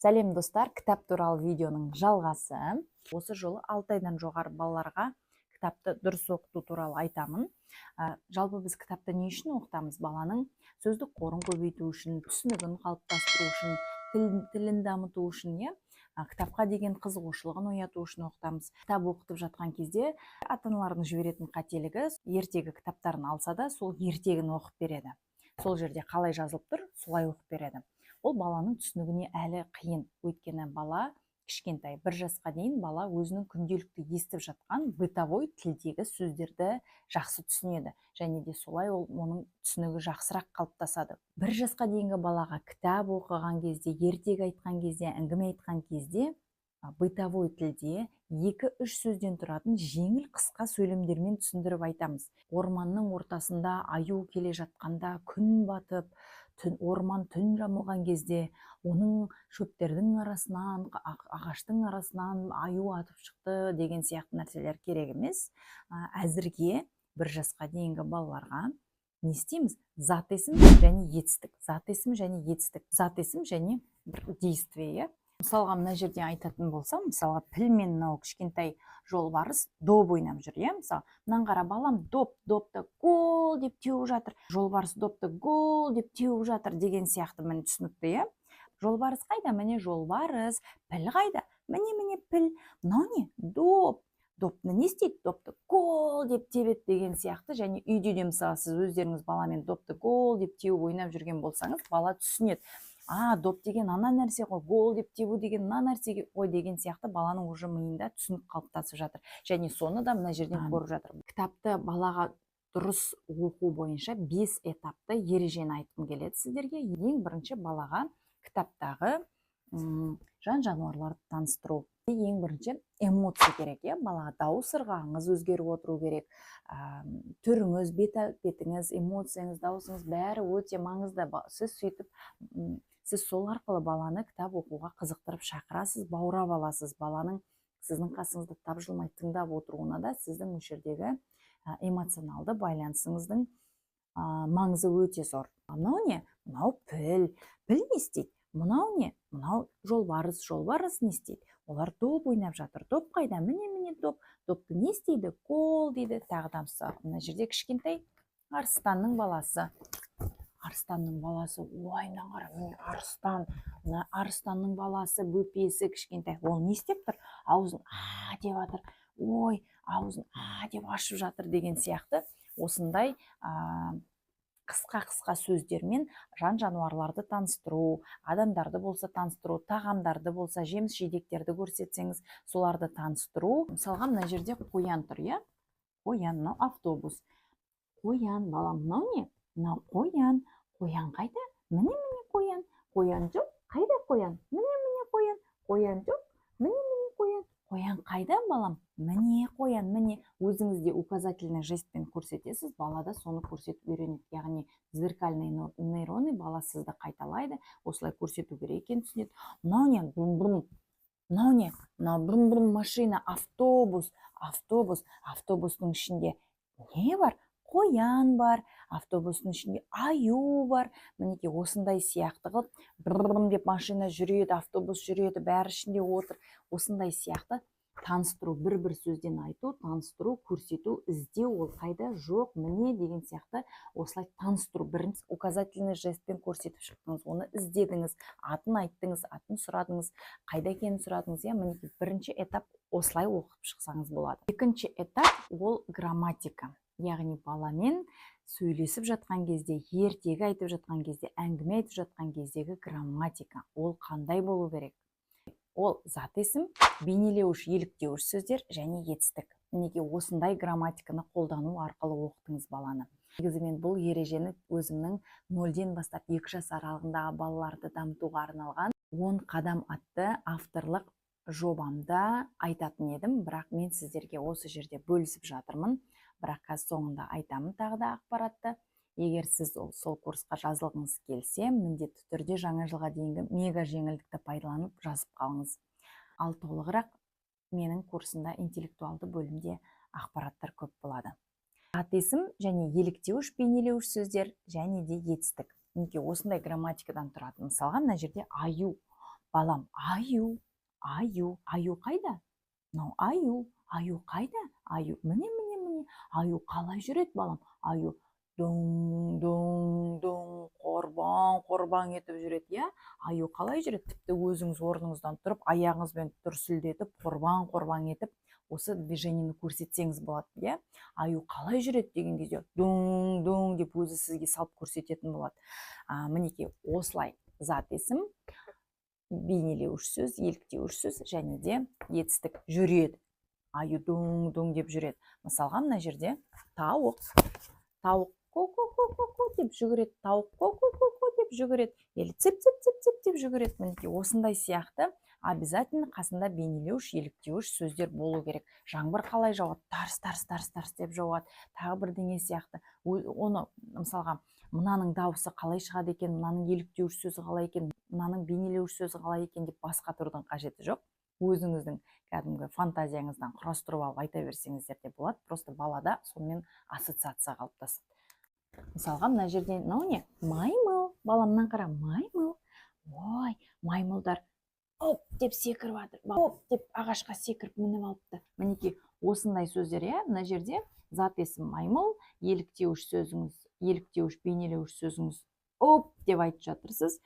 Сәлем достар, кітап туралы видеоның жалғасы. Осы жолы 6 айдан жоғары балаларға кітапты дұрыс оқыту туралы айтамын. Жалпы біз кітапты не үшін оқытамыз? Баланың сөздік қорын көбейту үшін, түсінігін қалыптастыру үшін, тілін дамыту үшін, кітапқа деген қызығушылығын ояту үшін оқытамыз. Кітап оқытып жатқан кезде ата-аналардың жіберетін қателігі, ертегі кітаптарын алса да, сол ертегін оқып береді. Сол жерде қалай жазылып тұр, солай оқып береді. Ол баланың түсінігіне әлі қиын. Өйткені бала кішкентай, 1 жасқа дейін бала өзінің күнделікті естіп жатқан бытовой тілдегі сөздерді жақсы түсінеді. Және де солай оның түсінігі жақсырақ қалыптасады. 1 жасқа дейінгі балаға кітап оқыған кезде, ертегі айтқан кезде, әңгіме айтқан кезде бытовой тілде 2-3 сөзден тұратын жеңіл қысқа сөйлемдермен түсіндіріп айтамыз. Орманның ортасында аю келе жатқанда, күн батып, орман түн жамылған кезде, оның шөптердің арасынан, ағаштың арасынан аю атып шықты деген сияқты нәрселер керек емес. Әзірге 1 жасқа дейінгі балаларға не істейміз? Зат есім және етістік. Зат есім және етістік. Зат есім және действие. Мысалға, мына жерде айтатын болсам, мысалға, піл мен кішкентай жолбарыс доп ойнап жүр, мысалы, мынаны қара, балам допты гол деп теуіп жатыр, жолбарыс допты гол деп теуіп жатыр деген сияқты, міне түсінікті, жолбарыс қайда? Міне жолбарыс. Піл қайда? Міне піл. Мынау не? Допты не істейді? Допты гол деп тебеді деген сияқты. Және үйде де мысалы сіз өздеріңіз баламен допты гол деп теуіп ойнап жүрген болсаңыз, бала түсінеді. Доп деген ана нәрсе ғой, гол деп тебу деген ана нәрсе ғой деген сияқты баланың уже миында түсінік қалыптасып жатыр. Және соны да мына жерден көріп жатыр. Кітапты балаға дұрыс оқу бойынша 5 этапты ережені айтқым келеді сіздерге. Ең бірінші балаға кітаптағы жан-жануарларды таныстыру. Ең бірінші эмоция керек, балаға дауыс ырғағыңыз өзгеріп отыру керек. Түріңіз, бет-әлпетіңіз, эмоцияңыз, даусыңыз бәрі өте маңызды. Сіз сол арқылы баланы кітап оқуға қызықтырып шақырасыз, баурап аласыз. Баланың сіздің қасыңызда тапжылмай тыңдап отыруына да сіздің осы жердегі эмоционалды байланысыңыздың маңызы өте зор. Мынау не? Мынау піл. Піл не істейді? Мынау не? Мынау жолбарыс. Жолбарыс не істейді? Олар доп ойнап жатыр. Доп қайда? Міне доп. Допты не істейді? Гол дейді. Тағы да мына жерде кішкентай арыстанның баласы. Арыстанның баласы, ой, қара, арыстан. Арыстанның баласы, бөпесі кішкентай. Ол не істеп тұр? Аузын деп жатыр. Ой, аузын деп ашып жатыр деген сияқты. Осындай қысқа сөздермен жан-жануарларды таныстыру, адамдарды болса таныстыру, тағамдарды болса, жеміс-жидектерді көрсетсеңіз, соларды таныстыру. Мысалға, мына жерде қоян тұр, Қоян, мынау автобус. Қоян, балам, мынау не? Мынау қоян. Қоян қайда? Міне қоян. Қоян жоқ. Қайда қоян? Міне қоян. Қоян жоқ. Міне қоян. Қоян қайда, балам? Міне қоян. Міне. Өзіңізде указательный жестпен көрсетесіз, балада соны көрсетіп үйренеді. Яғни зеркальный нейроны бала сізді қайталайды, осылай көрсету керек екенін түсінеді. Мынау не? Бұрын. Мынау не? Мынау бұрын машина, автобус. Автобустың ішінде не бар? Қоян бар, автобустың ішінде аю бар. Мінеки осындай сияқты қылып, бұрым деп машина жүреді, автобус жүреді, бәрі ішінде отыр. Осындай сияқты таныстыру, бір сөзден айту, таныстыру, көрсету, іздеу, ол қайда, жоқ, міне деген сияқты осылай таныстыру. Бірінші указательный жестпен көрсетіп шықтыңыз, оны іздедіңіз, атын айттыңыз, атын сұрадыңыз, қайда екенін сұрадыңыз. Мінеки бірінші этап осылай оқып шықсаңыз болады. Екінші этап ол грамматика. Яғни баламен сөйлесіп жатқан кезде, ертегі айтып жатқан кезде, әңгіме айтып жатқан кездегі грамматика. Ол қандай болу керек? Ол зат есім, бейнелеуіш, еліктеуіш сөздер және етістік. Неге осындай грамматиканы қолдану арқылы оқытыңыз баланы. Негізінен бұл ережені өзімнің 0-ден бастап 2 жас аралығындағы балаларды дамытуға арналған 10 қадам атты авторлық жобамда айтатын едім, бірақ мен сіздерге осы жерде бөлісіп жатырмын. Бірақ қазір соңында айтамын тағы да ақпаратты. Егер сіз сол курсқа жазылғыңыз келсе, міндетті түрде жаңа жылға дейінгі мега жеңілдікті пайдаланып жазып қалыңыз. Ал толығырақ менің курсында интеллектуалды бөлімде ақпараттар көп болады. Зат есім және еліктеуіш, бейнелеуіш сөздер және де етістік. Неге осындай грамматикадан тұрады. Мысалға, мына жерде аю. балам аю, аю қайда? Мынау аю қайда? Аю, міне, аю қалай жүреді балам? Аю доң, қорбаң етіп жүреді, иә? Аю қалай жүреді? Тіпті өзіңіз орныңыздан тұрып, аяғыңызбен дүрсілдетіп, қорбаң етіп, осы движениені көрсетсеңіз болады, иә? Аю қалай жүреді деген кезде доң деп өзі сізге салып көрсететін болады. Мінекей осылай зат есім, бейнелеуіш сөз, еліктеуіш сөз және де етістік жүреді. Аю доң деп жүреді. Мысалға мына жерде тауық ко деп жүгіреді, тауық ко деп жүгіреді, или цып деп жүгіреді. Мінекей осындай сияқты обязательно қасында бейнелеуіш, еліктеуіш сөздер болу керек. Жаңбыр қалай жауады? Тарс деп жауады. Тағы бірдеңе сияқты. Оны мысалға мынаның дауысы қалай шығады екен, мынаның еліктеуіш сөзі қалай екен, мынаның бейнелеуіш сөзі қалай екен деп басқа тұрудың қажеті жоқ. Өзіңіздің кәдімгі фантазияңыздан құрастырып алып айта берсеңіздер де болады. Просто балада сонымен ассоциация қалыптасады. Мысалға мына жерде мынау не? Маймыл. Баламнан қара, маймыл. Ой, маймылдар оп деп секіріп жатыр. Оп деп ағашқа секіріп мініп алыпты. Мінекей осындай сөздер, иә, мына жерде зат есім маймыл, еліктеуіш сөзіңіз, еліктеуіш, бейнелеуіш сөзіңіз оп деп айтып жатырсыз.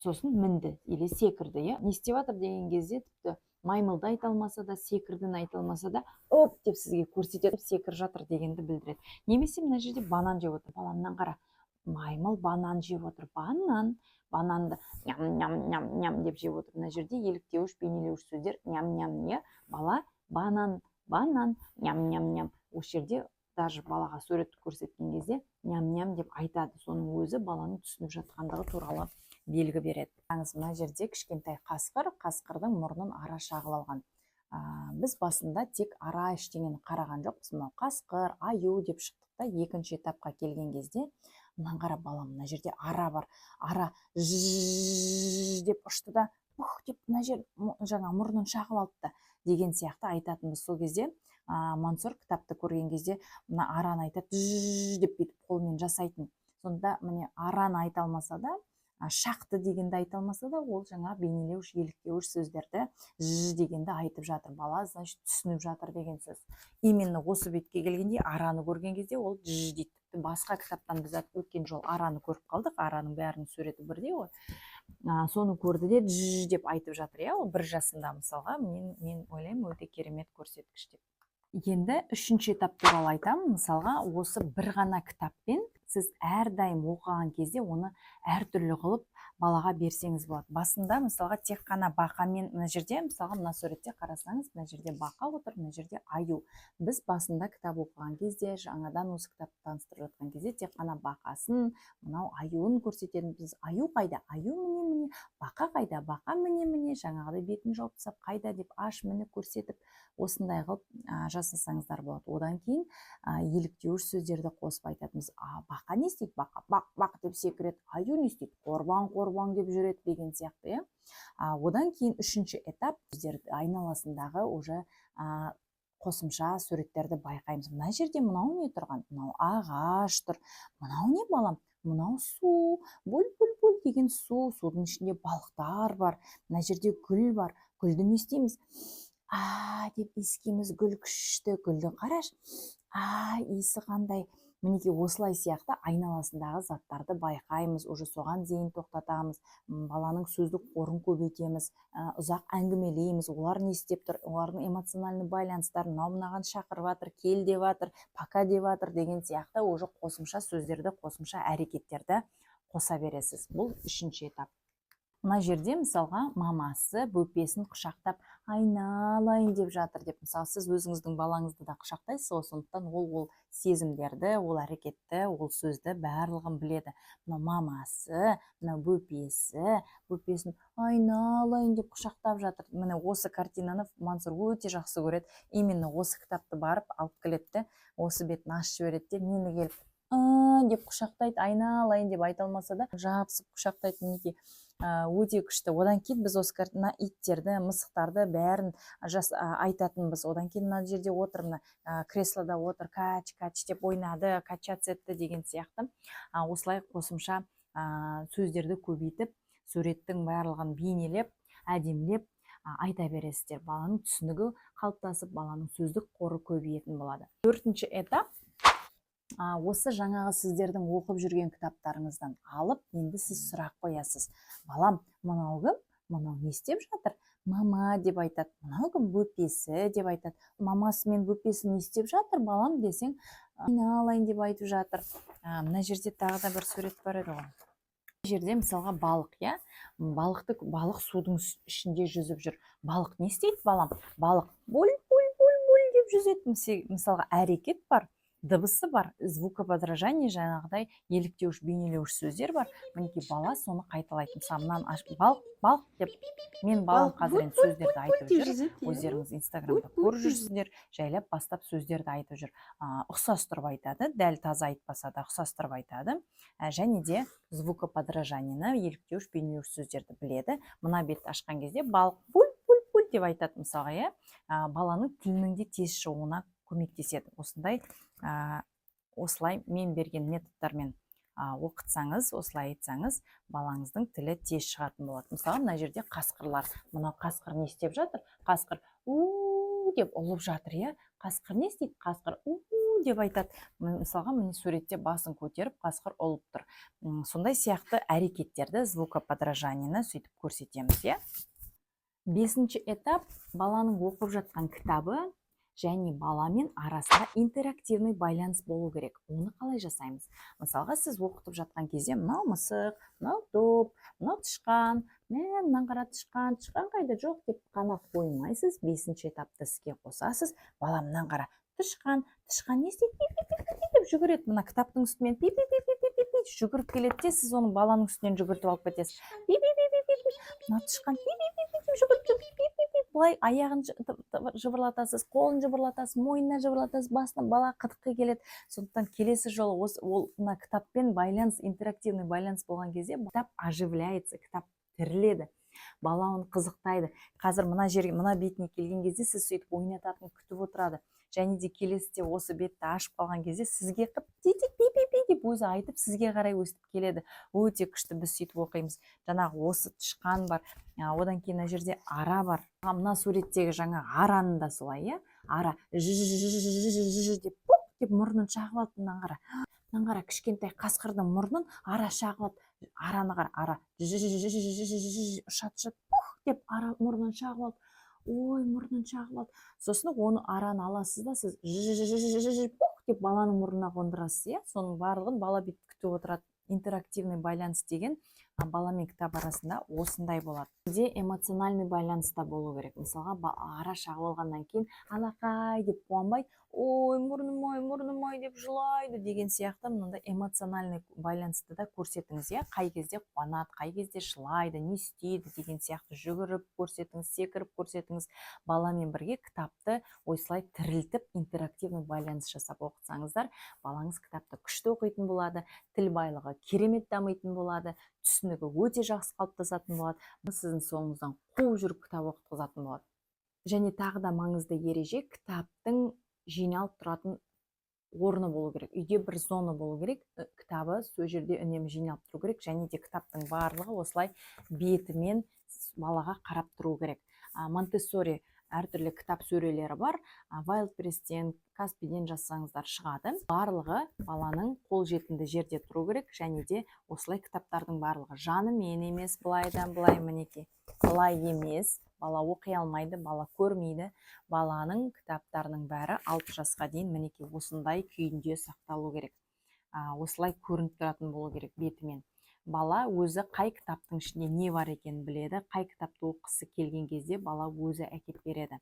Сосын мінді или секірді, иә? Не істеп жатыр деген кезде тіпті маймылды айта алмаса да, секірдіні айта алмаса да, оп деп сізге көрсетіп секіріп жатыр дегенді білдіреді. Немесе мына жерде банан жеп отыр. Баламнан қара. Маймыл банан жеп отыр. Бананды ням деп жеп отыр. Мына жерде еліктеуіш, бейнелеуіш сөздер ням, иә? Бала банан ням. Осы жерде даже балаға суретті көрсеткен кезде ням деп айтады. Соның өзі баланың түсініп жатқандығы туралы белгі береді. Мына жерде кішкентай қасқырдың мұрнын ара шағып алған. Біз басында тек ара ештеңені қараған жоқпыз. Мынау қасқыр, аю деп шықтық та, екінші етапқа келген кезде мынаны қара балам, мына жерде ара бар. Ара деп ұшты да, деп мына жер жаңа мұрнын шағып алды деген сияқты айтатынбыз. Сол кезде Мансұр кітапты көрген кезде мына араны айтады, деп бүйтіп қолмен жасайтын. Сонда міне араны айта алмаса да, шақты дегенді айта алмаса да, ол жаңа бейнелеуіш, еліктеуіш сөздерді дегенді айтып жатыр. Бала, значит, түсініп жатыр деген сөз. Именно осы бетке келгенде араны көрген кезде ол дейді. Басқа кітаптан біз өткен жол араны көріп қалдық, араның бәрінің суреті бірдей ғой. Соны көрді де деп айтып жатыр, иә? Ол 1 жасында мысалға, мен ойлаймын өте керемет көрсеткіш деп. Енді үшінші этап туралы айтамын. Мысалға, осы бір ғана кітаппен сіз әрдайым оқыған кезде оны әртүрлі қылып балаға берсеңіз болады. Басында мысалға тек қана бақамен, мына жерде мысалға мына суретте қарасаңыз, мына жерде бақа отыр, мына жерде аю. Біз басында кітап оқыған кезде, жаңадан осы кітапты таныстырып жатқан кезде тек қана бақасын, мынау аюын көрсететін. Біз аю қайда? Аю міне, бақа қайда? Бақа міне, жаңағыдай бетін жауып тастап қайда деп аш міне көрсетіп, осындай қылып жасасаңыздар болады. Одан кейін еліктеуіш сөздерді қосып айтатынбыз. Бақа не істейді? Бақ деп секіреді. Аю не істейді? Қорбаң деп жүреді деген сияқты, иә? Одан кейін үшінші этап сөздерді айналасындағы уже қосымша суреттерді байқаймыз. Мына жерде мынау не тұрған? Мынау ағаш тұр. Мынау не балам? Мынау су. Бүл деген су. Судың ішінде балықтар бар. Мына жерде гүл бар. Гүлді не істейміз? Деп иіскейміз. Гүл күшті. Гүлді қараш. Иісі қандай. Мінекей осылай сияқты айналасындағы заттарды байқаймыз, уже соған зейін тоқтатамыз, баланың сөздік қорын көбейтеміз, ұзақ әңгімелейміз, олар не істеп тұр, олардың эмоциональный байланыстар, мынаған шақырып жатыр, кел деп жатыр, пока деп жатыр деген сияқты уже қосымша сөздерді, қосымша әрекеттерді қоса бересіз. Бұл үшінші этап. Мына жерде мысалға мамасы бөпесін құшақтап айналайын деп жатыр деп, мысалы сіз өзіңіздің балаңызды да құшақтайсыз, сондықтан ол сезімдерді, ол әрекетті, ол сөзді барлығын біледі. Мына мамасы, мына бөпесін айналайын деп құшақтап жатыр. Міне осы картинаны Мансұр өте жақсы көреді. Именно осы кітапты барып алып келеді, осы бетін ашып жібереді де, мені келіп деп құшақтайды, айналайын деп айта алмаса да жабысып құшақтайды. Мінекей өте күшті. Одан кейін біз осы картина иттерді, мысықтарды бәрін айтатынбыз. Одан кейін мына жерде отыр, креслода отыр, кач деп ойнады, качаться етті деген сияқты. Осылай қосымша сөздерді көбейтіп, суреттің барлығын бейнелеп, әдемілеп айта бересіздер. Баланың түсінігі қалыптасып, баланың сөздік қоры көбейетін болады. Төртінші этап, осы жаңағы сіздердің оқып жүрген кітаптарыңыздан алып, енді сіз сұрақ қоясыз. Балам, мынау кім? Мынау не істеп жатыр? Мама деп айтады. Мынау кім? Бөпесі деп айтады. Мамасы мен бөпесі не істеп жатыр, балам десең, айналайын деп айтып жатыр. Мына жерде тағы да бір сурет бар еді ғой. Жерде мысалға балық, балық судың ішінде жүзіп жүр. Балық не істейді, балам? Балық буль деп жүзеді. Мысалға әрекет бар, дыбысы бар, звукоподражание, жаңағыдай еліктеуіш, бейнелеуіш сөздер бар. Мінекей бала соны қайталайды. Мысалы, мынаны балық деп, мен балам қазір енді сөздерді айтып жүр. Өздеріңіз инстаграмда көріп жүрсіздер, жайлап бастап сөздерді айтып жүр. Ұқсастырып айтады, дәл таза айтпаса да ұқсастырып айтады. Және де звукоподражаниені, еліктеуіш, бейнелеуіш сөздерді біледі. Мына бетті ашқан кезде балық буль деп айтады мысалға, баланың тілінің де тез шығуына көмектеседі. Осылай мен берген методтармен оқытсаңыз, осылай айтсаңыз, балаңыздың тілі тез шығатын болады. Мысалы, мына жерде қасқырлар. Мынау қасқыр не істеп жатыр? Қасқыр у деп ұлып жатыр, Қасқыр не істейді? Қасқыр у деп айтады. Мысалға, міне суретте басын көтеріп, қасқыр ұлып тұр. Сондай сияқты әрекеттерді, звукоподражаниені сөйтіп көрсетеміз, Бесінші этап, баланың оқып жатқан кітабы және баламен арасында интерактивный байланыс болу керек. Оны қалай жасаймыз? Мысалға, сіз оқытып жатқан кезде, мынау мысық, мынау топ, мынау тышқан, мынаны қара, тышқан қайда жоқ деп қана қоймайсыз. Бесінші этапты іске қосасыз. Бала, мынаны қара, тышқан не істейді? Деп жүгіреді. Мына кітаптың үстімен жүгіріп келеді де, сіз оны баланың үстінен жүгіртіп алып кетесіз. Мына тышқан былай аяғын жыбырлатасыз, қолын жыбырлатасыз, мойнына жыбырлатасыз, басына, бала қытыққа келеді. Сондықтан келесі жолы мына кітаппен байланыс, интерактивный байланыс болған кезде кітап оживляется, кітап тіріледі. Бала оны қызықтайды. Қазір мына бетіне келген кезде сіз сөйтіп ойнататын күтіп отырады. Және де келесіде осы бетті ашып қалған кезде сізге деп өзі айтып, сізге қарай өстіп келеді. Өте күшті біз сөйтіп оқимыз. Жаңағы осы тышқан бар, одан кейін жерде ара бар. Мына суреттегі жаңа араны да солай, ара деп мұрнын шағып алды. Мынаны қара, кішкентай қасқырдың мұрнын ара шағып алды. Араны қара, ара ұшат деп ара мұрнын шағып алды. Ой, мұрнын шағып алды. Сосын оны араны аласыз да, сіз деп баланың мұрнына қондырасыз, соның барлығын бала бүйтіп күтіп отырады. Интерактивный байланыс деген бала мен кітап арасында осындай болады. Бізде эмоциональный байланыста болу керек. Мысалға, ара шағып алғаннан кейін алақай деп қуанбайды, ой, мұрным ай деп жылайды деген сияқты мынандай эмоциональный байланысты да көрсетіңіз, қай кезде қуанады, қай кезде жылайды, не істейді деген сияқты жүгіріп көрсетіңіз, секіріп көрсетіңіз. Баламен бірге кітапты осылай тірілтіп, интерактивный байланыс жасап оқытсаңыздар, балаңыз кітапты күшті оқитын болады, тіл байлығы керемет дамитын болады, түсінігі өте жақсы қалыптасатын болады. Сіздің соңыңыздан қуып жүріп кітап оқытқызатын болады. Және тағы да маңызды ереже, кітаптың жиналып тұратын орны болу керек. Үйде бір зона болу керек, кітабы сол жерде үнемі жиналып тұру керек, және де кітаптың барлығы осылай бетімен балаға қарап тұру керек. Монтессори әртүрлі кітап сөрелері бар, Wildpress-тен, Каспиден жазсаңыздар шығады. Барлығы баланың қол жетімді жерде тұру керек, және де осылай кітаптардың барлығы жаны мен емес, былайдан былай, мінекей, былай емес. Бала оқи алмайды, бала көрмейді. Баланың кітаптарының бәрі 6 жасқа дейін мінекей осындай күйінде сақталу керек. Осылай көрініп тұратын болу керек бетімен. Бала өзі қай кітаптың ішінде не бар екенін біледі, қай кітапты оқысы келген кезде бала өзі әкеп береді.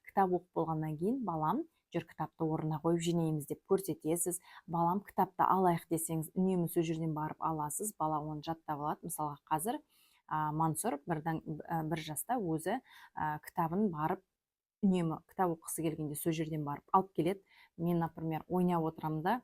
Кітап оқып болғаннан кейін балам, жүр кітапты орнына қойып жинаймыз деп көрсетесіз. Балам, кітапты алайық десеңіз, үнемі сол жерден барып аласыз, бала оны жаттап алады. Мысалға, қазір Мансұр бір жаста өзі кітабын барып, үнемі кітап оқысы келгенде сол жерден барып алып келеді. Мен, например, ойнап отырамын да,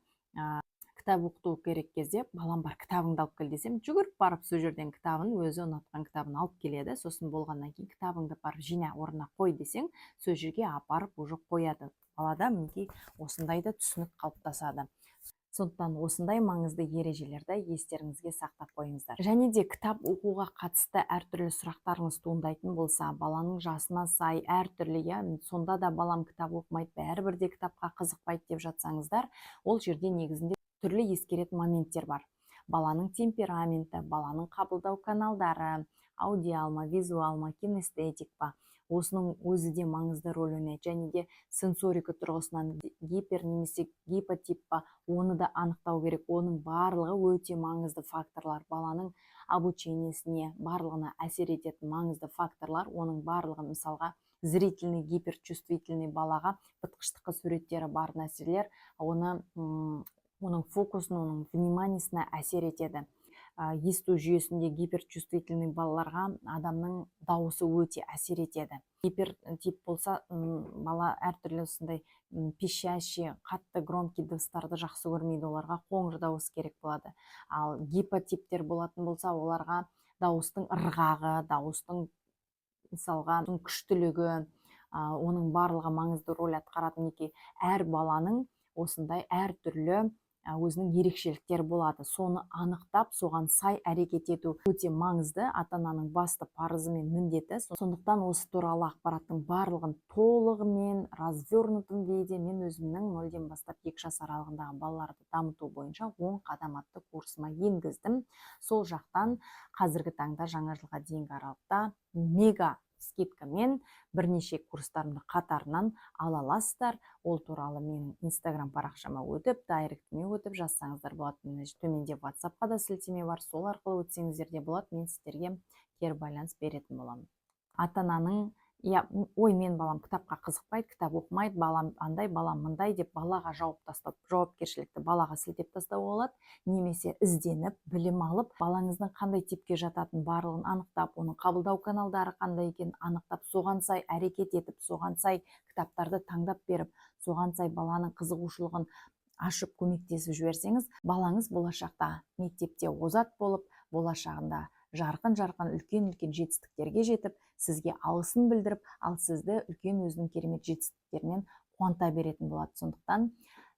кітап оқыту керек кезде, балам бар, кітабыңды алып кел десем, жүгіріп барып сол жерден кітабын, өзі ұнатқан кітабын алып келеді. Сосын болғаннан кейін кітабыңды барып жина, орнына қой десең, сол жерге апарып уже қояды. Балада мінекей осындайда түсінік қалыптасады. Сондықтан осындай маңызды ережелерді естеріңізге сақтап қойыңыздар. Және де кітап оқуға қатысты әртүрлі сұрақтарыңыз туындайтын болса, баланың жасына сай әртүрлі, сонда да балам кітап оқымайды, бәрібір де кітапқа қызықпайды деп жатсаңыздар, ол жерде негізінде түрлі ескеретін моменттер бар. Баланың темпераменті, баланың қабылдау каналдары, аудиал ма, визуал ма, кинестетик па, осының өзі де маңызды рөл ойнайды. Және де сенсорика тұрғысынан гипер немесе гипотип па, оны да анықтау керек. Оның барлығы өте маңызды факторлар, баланың обучениесіне барлығына әсер ететін маңызды факторлар. Оның барлығы мысалға зрительный, гиперчувствительный балаға бытқыштыққа суреттері бар нәрселер, оның фокусын, оның вниманиесіне әсер етеді. Есту жүйесінде гиперчувствительный балаларға адамның дауысы өте әсер етеді. Гипертип болса, бала әртүрлі осындай пищащий, қатты громкий дыбыстарды жақсы көрмейді, оларға қоңыр дауыс керек болады. Ал гипотиптер болатын болса, оларға дауыстың ырғағы, дауыстың мысалға күштілігі, оның барлығы маңызды рөл атқарады. Неге әр баланың осындай әртүрлі өзінің ерекшеліктері болады. Соны анықтап, соған сай әрекет ету өте маңызды, ата-ананың басты парызы мен міндеті. Сондықтан осы туралы ақпараттың барлығын толығымен развернутым виде мен өзімнің 0-ден бастап 2 жас аралығындағы балаларды дамыту бойынша 10 қадам атты курсыма енгіздім. Сол жақтан қазіргі таңда жаңа жылға дейінгі аралықта мега скидкамен бірнеше курстарымды қатарынан ала аласыздар. Ол туралы менің инстаграм парақшама өтіп, дайректіме өтіп жазсаңыздар болады. Төменде WhatsApp-қа да сілтеме бар, сол арқылы өтсеңіздер де болады. Мен сіздерге кері байланыс беретін боламын. Ата-ананың ой, мен балам кітапқа қызықпайды, кітап оқымайды, балам андай, балам мындай деп балаға жауап тастап, жауапкершілікті балаға сілтеп тастауға болады. Немесе ізденіп, білім алып, балаңыздың қандай типке жататын барлығын анықтап, оның қабылдау каналдары қандай екенін анықтап, соған сай әрекет етіп, соған сай кітаптарды таңдап беріп, соған сай баланың қызығушылығын ашып көмектесіп жіберсеңіз, балаңыз болашақта мектепте озат болып, болашағында жарқын үлкен жетістіктерге жетіп, сізге алғысын білдіріп, ал сізді үлкен өзінің керемет жетістіктермен қуанта беретін болады. Сондықтан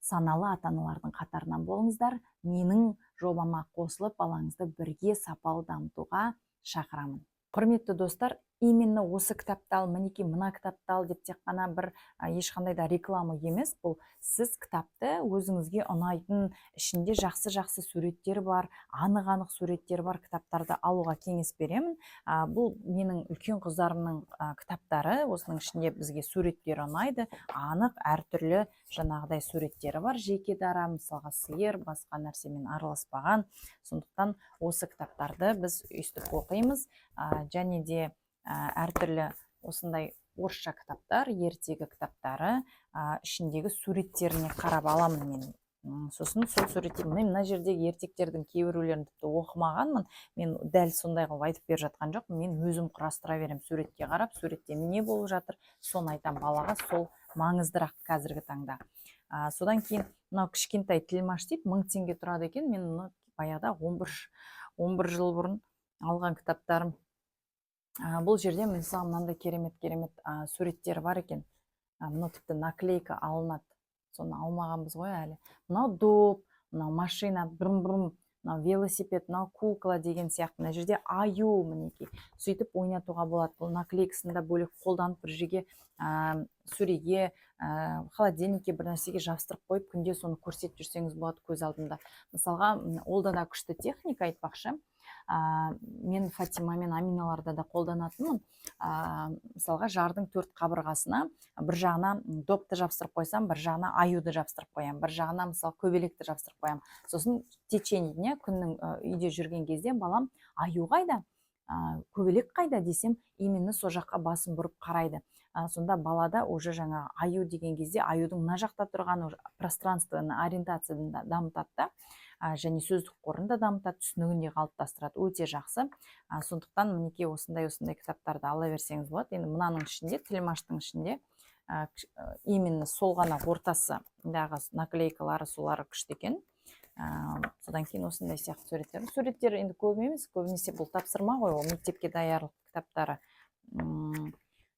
саналы ата-аналардың қатарынан болыңыздар. Менің жобама қосылып, балаңызды бірге сапалы дамытуға шақырамын. Құрметті достар, именно осы кітапты ал, мінекей мына кітапты ал деп тек қана бір ешқандай да реклама емес. Бұл сіз кітапты өзіңізге ұнайтын, ішінде жақсы суреттер бар, анық суреттер бар кітаптарды алуға кеңес беремін. Бұл менің үлкен қыздарымның кітаптары, осының ішінде бізге суреттер ұнайды, анық әртүрлі жаңағыдай суреттері бар, жеке дара, мысалға сиыр, басқа нәрсемен араласпаған. Сондықтан осы кітаптарды біз өйстіп оқимыз. Және де әртүрлі осындай орысша кітаптар, ертегі кітаптары ішіндегі суреттеріне қарап аламын мен. Сосын сол суретте мына жердегі ертектердің кейбіреулерін тіпті оқымағанмын. Мен дәл сондай қылып айтып беріп жатқан жоқпын. Мен өзім құрастыра берем, суретке қарап, суретте не болып жатыр, соны айтам балаға, сол маңыздырақ қазіргі таңда. Содан кейін мынау кішкентай тілмаш дейді, 1000 теңге тұрады екен. Мен баяғыда 11 жыл бұрын алған кітаптарым. Бұл жерде мысалы мынандай керемет суреттері бар екен. Мынау тіпті наклейка алынады. Соны алмағанбыз ғой әлі. Мынау доп, мынау машина, бұрым, мынау велосипед, мынау кукла деген сияқты. Мына жерде аю, мінекей. Сөйтіп ойнатуға болады. Бұл наклейкасында бөлек қолданып бір жерге сөреге, холодильникке бір нәрсеге жабыстырып қойып, күнде соны көрсетіп жүрсеңіз болады көз алдында. Мысалға, ол да күшті техника айтпақшы. Мен Фатима мен Аминаларда да қолданатынмын. Мысалға, жардың 4 қабырғасына бір жағына допты жабыстырып қойсам, бір жағына аюды жабыстырып қоям, бір жағына мысалы көбелекті жабыстырып қоям. Сосын течение күннің үйде жүрген кезде балам аю қайда, көбелек қайда десем, именно со жаққа басын бұрып қарайды. Сонда балада уже жаңа аю деген кезде аюдың мына жақта тұрған пространствоны ориентацияны дамытады, және сөздік қорын да дамытады, түсінігін де қалыптастырады. Өте жақсы. Сондықтан мінекей осындай кітаптарды ала берсеңіз болады. Енді мынаның ішінде, тілмаштың ішінде именно сол ғана ортасындағы наклейкалары солары күшті екен. Содан кейін осындай сияқты суреттер енді көп емес, көбінесе бұл тапсырма ғой, ол мектепке даярлық кітаптары.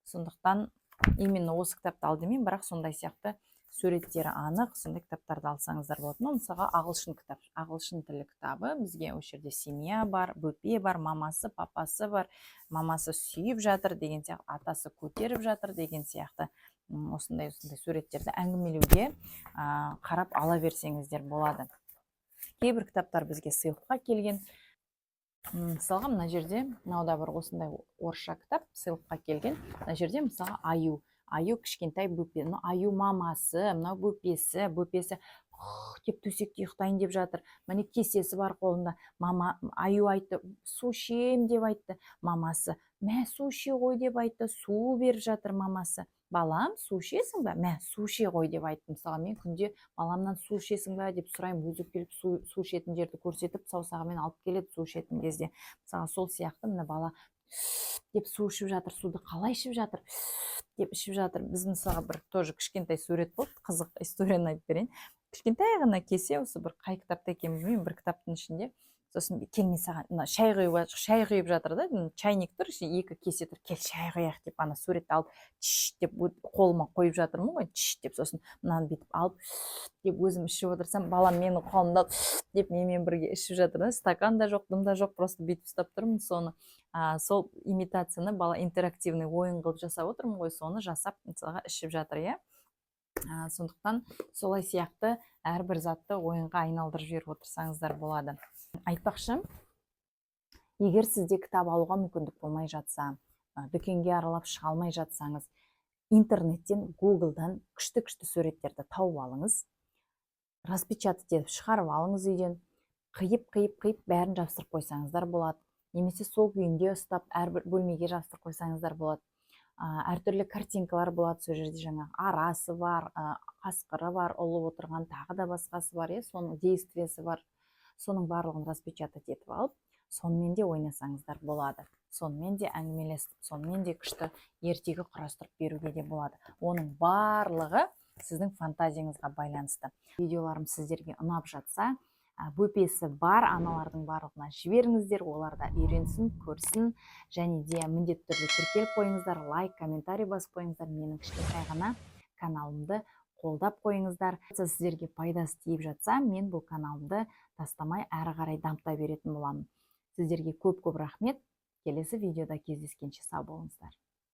Сондықтан именно осы кітапты алдым мен, бірақ сондай сияқты суреттері анық, сондай кітаптарды алсаңыздар болады. Мысалға ағылшын кітап, ағылшын тілі кітабы, бізге осы жерде семья бар, бөпе бар, мамасы, папасы бар, мамасы сүйіп жатыр деген сияқты, атасы көтеріп жатыр деген сияқты осындай суреттерді әңгімелеуге қарап ала берсеңіздер болады. Кейбір кітаптар бізге сыйлыққа келген. Мысалға мына жерде мынауда бір осындай орысша кітап сыйлыққа келген. Мына жерде мысалға аю кішкентай бөпе, аю мамасы, мынау бөпесі деп төсекте ұйықтайын деп жатыр. Міне кесесі бар қолында. Аю айтты, су ішем деп айтты. Мамасы, мә су іше ғой деп айтты. Су беріп жатыр мамасы. Балам, су ішесің бе? Мә, су іше ғой деп айтты. Мысалы, мен күнде баламнан су ішесің бе деп сұраймын. Өзі келіп су ішетін жерді көрсетіп, саусағымен алып келеді су ішетін кезде. Мысалы, сол сияқты мына бала деп су ішіп жатыр. Суды қалай ішіп жатыр? Деп ішіп жатыр. Біз мысалға бір тоже кішкентай сурет болды. Қызық историяны айтып берейін. Кішкентай ғана кесе, осы бір қай кітапта екенін білмеймін, бір кітаптың ішінде. Сосын келмей саған шай құйып жатыр да, чайник тұр, екі кесе тұр, кел шай құяйық деп ана суретті алып чш деп қолыма қойып жатырмын ғой, чш деп, сосын мынаны бүйтіп алып деп өзім ішіп отырсам, балам менің қолымда деп менімен бірге ішіп жатыр да, стакан да жоқ, дым да жоқ, просто бүйтіп ұстап тұрмын соны. Сол имитацияны бала интерактивный ойын қылып жасап отырмын ғой, соны жасап мысалға ішіп жатыр, иә. Сондықтан солай сияқты әрбір затты ойынға айналдырып жіберіп отырсаңыздар болады. Айтпақшы, егер сізде кітап алуға мүмкіндік болмай жатса, дүкенге аралап шыға алмай жатсаңыз, интернеттен, Google'дан күшті суреттерді тауып алыңыз, распечатать етіп шығарып алыңыз үйден, қиып бәрін жабыстырып қойсаңыздар болады. Немесе сол күйінде ұстап, әрбір бөлмеге жабыстырып қойсаңыздар болады. Әртүрлі картинкалар болады, сол жерде жаңағы арасы бар, қасқыры бар, ұлы отырған тағы да басқасы бар, соның действиесі бар. Соның барлығын распечатать етіп алып, сонымен де ойнасаңыздар болады. Сонымен де әңгімелесіп, сонымен де күшті ертегі құрастырып беруге де болады. Оның барлығы сіздің фантазияңызға байланысты. Видеоларым сіздерге ұнап жатса, бөпесі бар аналардың барлығына жіберіңіздер, оларда үйренсін, көрсін, және де міндетті түрде тіркеліп қойыңыздар, лайк, комментарий басып қойыңыздар, менің кішкентай ғана каналымды қолдап қойыңыздар. Сіздерге пайдасы тиіп жатса, мен бұл каналымды тастамай әрі қарай дамыта беретін боламын. Сіздерге көп рахмет. Келесі видеода кездескенше сау болыңыздар.